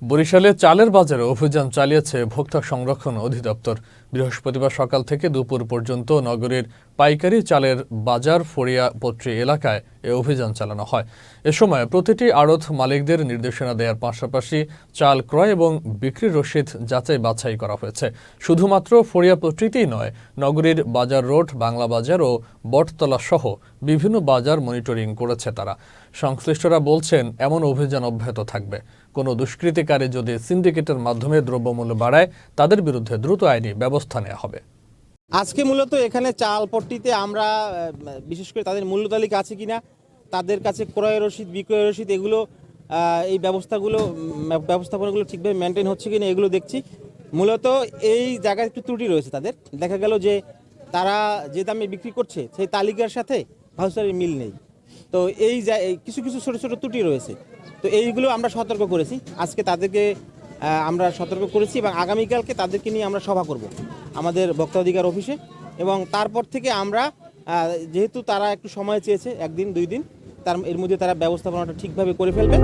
বরিশালে চালের বাজারে অভিযান চালিয়েছে ভোক্তা সংরক্ষণ অধিদপ্তর। বৃহস্পতিবার সকাল থেকে দুপুর পর্যন্ত নগরীর পাইকারি চালের বাজার ফড়িয়াপট্টি এলাকায় এ অভিযান চালানো হয়। এ সময় প্রতিটি আড়ত মালিকদের নির্দেশনা দেওয়ার পাশাপাশি চাল ক্রয় এবং বিক্রির রসিদ যাচাই বাছাই করা হয়েছে। শুধুমাত্র ফড়িয়াপট্টিতেই নয়, নগরীর বাজার রোড, বাংলা বাজার ও বটতলা সহ বিভিন্ন বাজার মনিটরিং করেছে তারা। সংশ্লিষ্টরা বলছেন, এমন অভিযান অব্যাহত থাকবে। কোনো দুষ্কৃতিকারী যদি সিন্ডিকেটের মাধ্যমে দ্রব্যমূল্য বাড়ায়, তাদের বিরুদ্ধে দ্রুত আইনি ব্যবস্থা নেওয়া হবে। আজকে মূলত এখানে চাল পট্টিতে আমরা বিশেষ করে তাদের মূল্য তালিকা আছে কিনা, তাদের কাছে ক্রয় রসিদ, বিক্রয় রসিদ, এগুলো এই ব্যবস্থাপনাগুলো ঠিকভাবে মেনটেন হচ্ছে কিনা এগুলো দেখছি। মূলত এই জায়গায় একটু ত্রুটি রয়েছে তাদের। দেখা গেল যে তারা যে দামে বিক্রি করছে সেই তালিকার সাথে ভাউচারের মিল নেই। তো এই কিছু কিছু ছোটো ছোটো ত্রুটি রয়েছে। তো এইগুলো আমরা সতর্ক করেছি। আজকে তাদেরকে আমরা সতর্ক করেছি এবং আগামীকালকে তাদেরকে নিয়ে আমরা সভা করব আমাদের ভোক্তা অধিকার অফিসে। এবং তারপর থেকে আমরা যেহেতু তারা একটু সময় চেয়েছে, 1 দিন 2 দিন, এর মধ্যে তারা ব্যবস্থাপনাটা ঠিকভাবে করে ফেলবে।